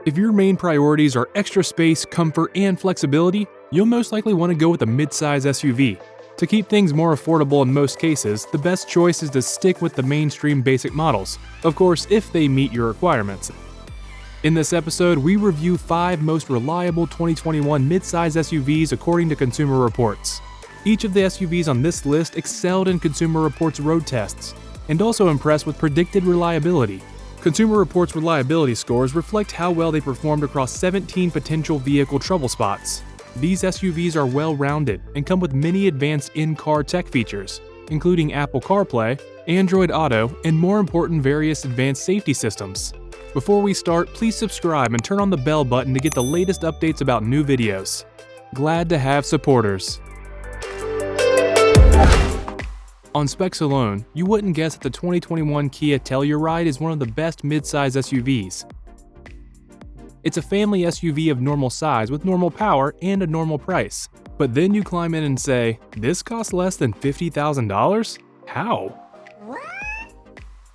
If your main priorities are extra space, comfort, and flexibility, you'll most likely want to go with a midsize SUV. To keep things more affordable in most cases, the best choice is to stick with the mainstream basic models, of course if they meet your requirements. In this episode, we review 5 most reliable 2021 midsize SUVs according to Consumer Reports. Each of the SUVs on this list excelled in Consumer Reports road tests, and also impressed with predicted reliability. Consumer Reports reliability scores reflect how well they performed across 17 potential vehicle trouble spots. These SUVs are well-rounded and come with many advanced in-car tech features, including Apple CarPlay, Android Auto, and more important, various advanced safety systems. Before we start, please subscribe and turn on the bell button to get the latest updates about new videos. Glad to have supporters. On specs alone, you wouldn't guess that the 2021 Kia Telluride is one of the best midsize SUVs. It's a family SUV of normal size with normal power and a normal price. But then you climb in and say, this costs less than $50,000? How?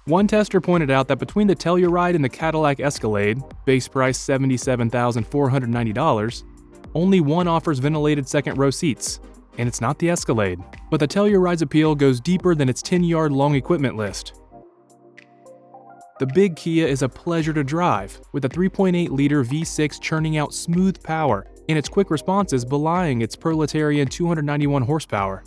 One tester pointed out that between the Telluride and the Cadillac Escalade, base price $77,490, only one offers ventilated second-row seats, and it's not the Escalade. But the Telluride's appeal goes deeper than its 10-yard-long equipment list. The big Kia is a pleasure to drive, with a 3.8-liter V6 churning out smooth power, and its quick responses belying its proletarian 291 horsepower.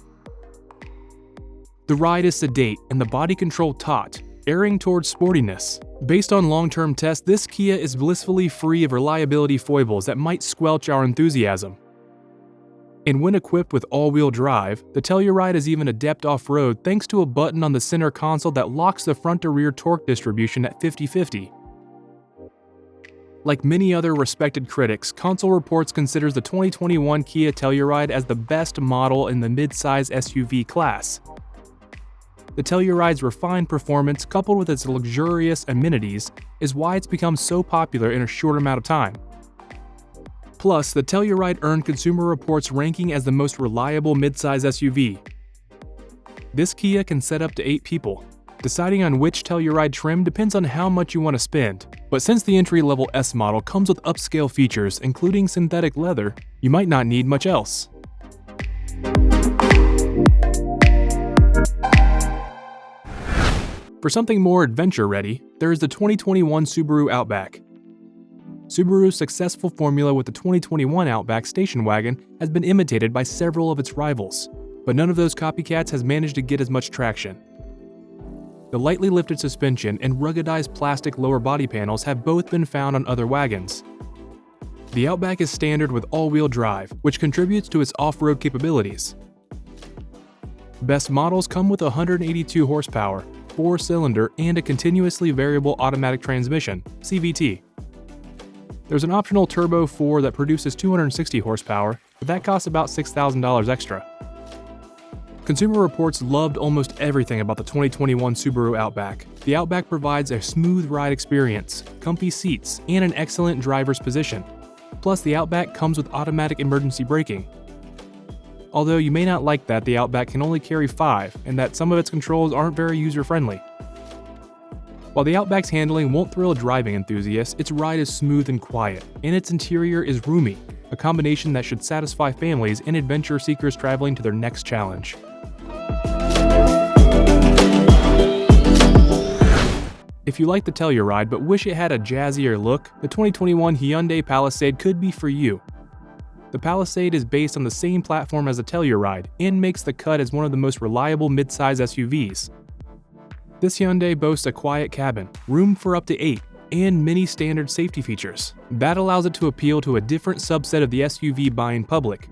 The ride is sedate and the body control taut, erring towards sportiness. Based on long-term tests, this Kia is blissfully free of reliability foibles that might squelch our enthusiasm. And when equipped with all-wheel drive, the Telluride is even adept off-road thanks to a button on the center console that locks the front-to-rear torque distribution at 50-50. Like many other respected critics, Console Reports considers the 2021 Kia Telluride as the best model in the midsize SUV class. The Telluride's refined performance, coupled with its luxurious amenities, is why it's become so popular in a short amount of time. Plus, the Telluride earned Consumer Reports' ranking as the most reliable midsize SUV. This Kia can set up to 8 people. Deciding on which Telluride trim depends on how much you want to spend, but since the entry-level S model comes with upscale features, including synthetic leather, you might not need much else. For something more adventure-ready, there is the 2021 Subaru Outback. Subaru's successful formula with the 2021 Outback station wagon has been imitated by several of its rivals, but none of those copycats has managed to get as much traction. The lightly lifted suspension and ruggedized plastic lower body panels have both been found on other wagons. The Outback is standard with all-wheel drive, which contributes to its off-road capabilities. Best models come with 182 horsepower, 4-cylinder, and a continuously variable automatic transmission, CVT. There's an optional Turbo 4 that produces 260 horsepower, but that costs about $6,000 extra. Consumer Reports loved almost everything about the 2021 Subaru Outback. The Outback provides a smooth ride experience, comfy seats, and an excellent driver's position. Plus, the Outback comes with automatic emergency braking. Although you may not like that the Outback can only carry 5 and that some of its controls aren't very user-friendly. While the Outback's handling won't thrill driving enthusiasts, its ride is smooth and quiet, and its interior is roomy, a combination that should satisfy families and adventure seekers traveling to their next challenge. If you like the Telluride but wish it had a jazzier look, the 2021 Hyundai Palisade could be for you. The Palisade is based on the same platform as the Telluride and makes the cut as one of the most reliable midsize SUVs. This Hyundai boasts a quiet cabin, room for up to 8, and many standard safety features. That allows it to appeal to a different subset of the SUV buying public,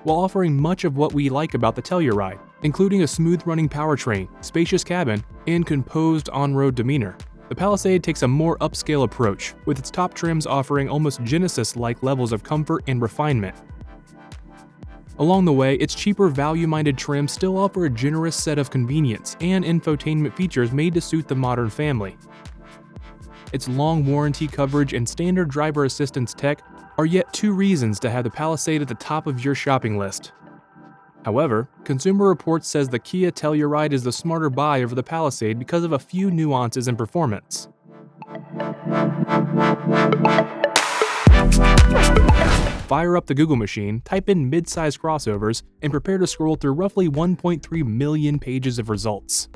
while offering much of what we like about the Telluride, including a smooth-running powertrain, spacious cabin, and composed on-road demeanor. The Palisade takes a more upscale approach, with its top trims offering almost Genesis-like levels of comfort and refinement. Along the way, its cheaper value-minded trims still offer a generous set of convenience and infotainment features made to suit the modern family. Its long warranty coverage and standard driver assistance tech are yet 2 reasons to have the Palisade at the top of your shopping list. However, Consumer Reports says the Kia Telluride is the smarter buy over the Palisade because of a few nuances in performance. Fire up the Google machine, type in mid-size crossovers, and prepare to scroll through roughly 1.3 million pages of results.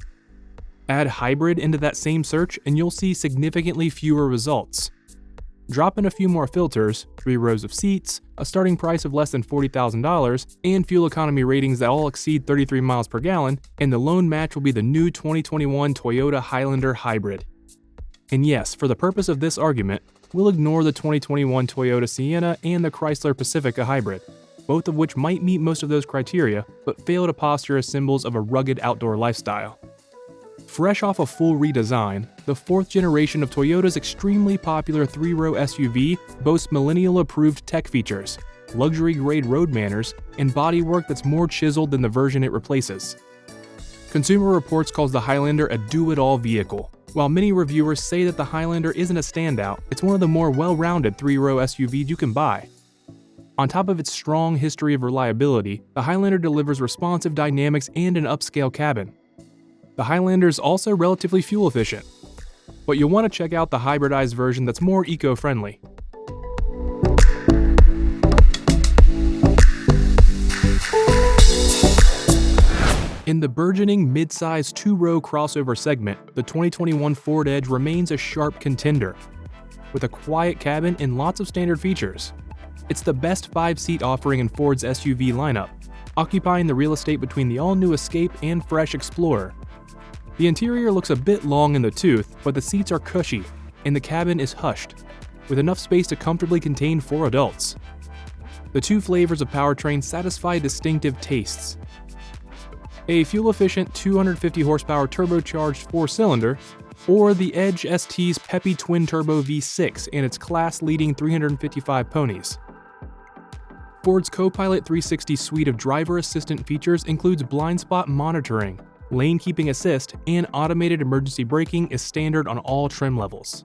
Add hybrid into that same search and you'll see significantly fewer results. Drop in a few more filters, 3 rows of seats, a starting price of less than $40,000, and fuel economy ratings that all exceed 33 miles per gallon, and the lone match will be the new 2021 Toyota Highlander Hybrid. And yes, for the purpose of this argument, we'll ignore the 2021 Toyota Sienna and the Chrysler Pacifica Hybrid, both of which might meet most of those criteria, but fail to posture as symbols of a rugged outdoor lifestyle. Fresh off a full redesign, the 4th generation of Toyota's extremely popular 3-row SUV boasts millennial-approved tech features, luxury-grade road manners, and bodywork that's more chiseled than the version it replaces. Consumer Reports calls the Highlander a do-it-all vehicle. While many reviewers say that the Highlander isn't a standout, it's one of the more well-rounded 3-row SUVs you can buy. On top of its strong history of reliability, the Highlander delivers responsive dynamics and an upscale cabin. The Highlander is also relatively fuel efficient, but you'll want to check out the hybridized version that's more eco-friendly. In the burgeoning mid-size 2-row crossover segment, the 2021 Ford Edge remains a sharp contender. With a quiet cabin and lots of standard features, it's the best 5-seat offering in Ford's SUV lineup, occupying the real estate between the all-new Escape and fresh Explorer. The interior looks a bit long in the tooth, but the seats are cushy, and the cabin is hushed, with enough space to comfortably contain 4 adults. The 2 flavors of powertrain satisfy distinctive tastes. A fuel-efficient 250 horsepower turbocharged 4-cylinder, or the Edge ST's peppy twin-turbo V6 and its class-leading 355 ponies. Ford's Copilot 360 suite of driver assistant features includes blind spot monitoring, lane keeping assist, and automated emergency braking is standard on all trim levels.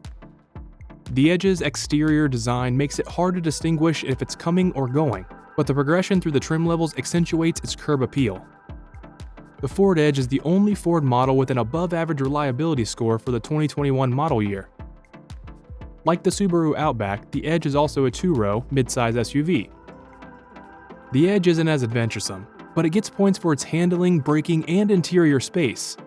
The Edge's exterior design makes it hard to distinguish if it's coming or going, but the progression through the trim levels accentuates its curb appeal. The Ford Edge is the only Ford model with an above-average reliability score for the 2021 model year. Like the Subaru Outback, the Edge is also a 2-row, mid-size SUV. The Edge isn't as adventuresome, but it gets points for its handling, braking, and interior space.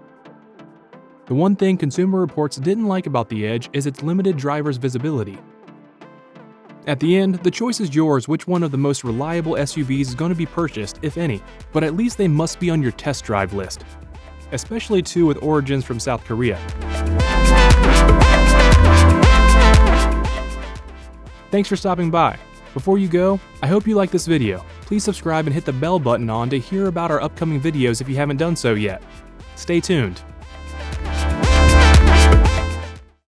The one thing Consumer Reports didn't like about the Edge is its limited driver's visibility. At the end, the choice is yours which one of the most reliable SUVs is going to be purchased, if any, but at least they must be on your test drive list, especially 2 with origins from South Korea. Thanks for stopping by. Before you go, I hope you like this video. Please subscribe and hit the bell button on to hear about our upcoming videos if you haven't done so yet. Stay tuned.